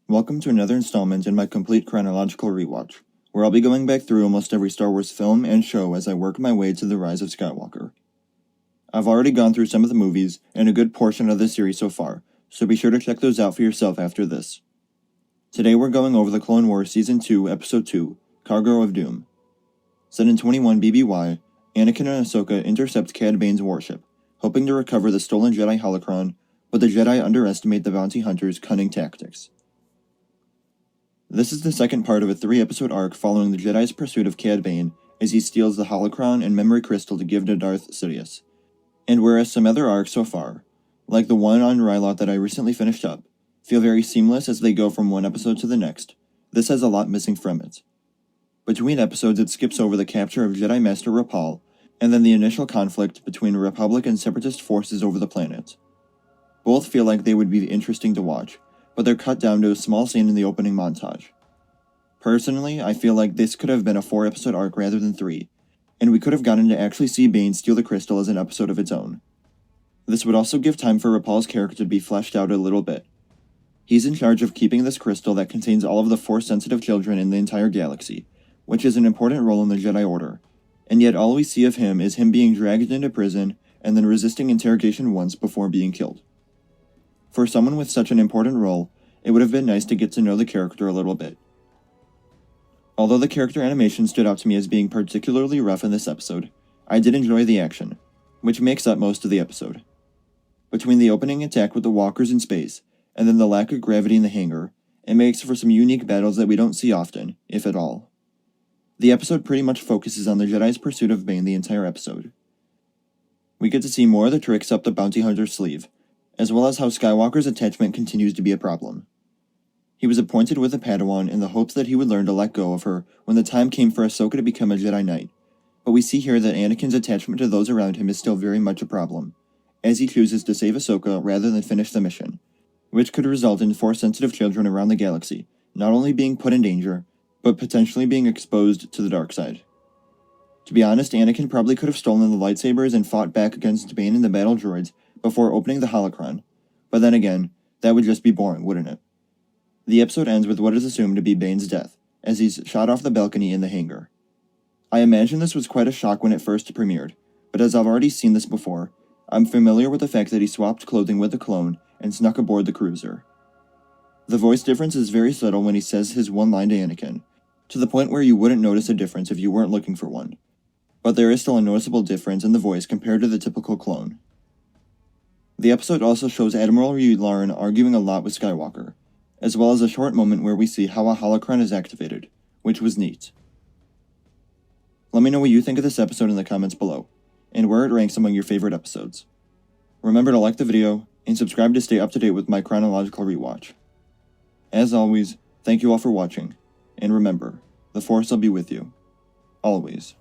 Welcome to another installment in my complete chronological rewatch, where I'll be going back through almost every Star Wars film and show as I work my way to the Rise of Skywalker. I've already gone through some of the movies and a good portion of the series so far, so be sure to check those out for yourself after this. Today we're going over the Clone Wars Season 2, Episode 2, Cargo of Doom. Set in 21 BBY, Anakin and Ahsoka intercept Cad Bane's warship, hoping to recover the stolen Jedi Holocron, but the Jedi underestimate the bounty hunter's cunning tactics. This is the second part of a 3-episode arc following the Jedi's pursuit of Cad Bane as he steals the Holocron and memory crystal to give to Darth Sidious. And whereas some other arcs so far, like the one on Rylot that I recently finished up, feel very seamless as they go from one episode to the next, this has a lot missing from it. Between episodes it skips over the capture of Jedi Master Rapal, and then the initial conflict between Republic and Separatist forces over the planet. Both feel like they would be interesting to watch, but they're cut down to a small scene in the opening montage. Personally, I feel like this could have been a 4-episode arc rather than 3, and we could have gotten to actually see Bane steal the crystal as an episode of its own. This would also give time for Rapal's character to be fleshed out a little bit. He's in charge of keeping this crystal that contains all of the Force-sensitive children in the entire galaxy, which is an important role in the Jedi Order, and yet all we see of him is him being dragged into prison and then resisting interrogation once before being killed. For someone with such an important role, it would have been nice to get to know the character a little bit. Although the character animation stood out to me as being particularly rough in this episode, I did enjoy the action, which makes up most of the episode. Between the opening attack with the walkers in space, and then the lack of gravity in the hangar, it makes for some unique battles that we don't see often, if at all. The episode pretty much focuses on the Jedi's pursuit of Bane the entire episode. We get to see more of the tricks up the bounty hunter's sleeve, as well as how Skywalker's attachment continues to be a problem. He was appointed with a Padawan in the hopes that he would learn to let go of her when the time came for Ahsoka to become a Jedi Knight, but we see here that Anakin's attachment to those around him is still very much a problem, as he chooses to save Ahsoka rather than finish the mission, which could result in Force-sensitive children around the galaxy not only being put in danger, but potentially being exposed to the dark side. To be honest, Anakin probably could have stolen the lightsabers and fought back against Bane and the battle droids before opening the Holocron, but then again, that would just be boring, wouldn't it? The episode ends with what is assumed to be Bane's death, as he's shot off the balcony in the hangar. I imagine this was quite a shock when it first premiered, but as I've already seen this before, I'm familiar with the fact that he swapped clothing with the clone and snuck aboard the cruiser. The voice difference is very subtle when he says his one line to Anakin, to the point where you wouldn't notice a difference if you weren't looking for one, but there is still a noticeable difference in the voice compared to the typical clone. The episode also shows Admiral Yularen arguing a lot with Skywalker, as well as a short moment where we see how a holocron is activated, which was neat. Let me know what you think of this episode in the comments below, and where it ranks among your favorite episodes. Remember to like the video, and subscribe to stay up to date with my chronological rewatch. As always, thank you all for watching, and remember, the Force will be with you. Always.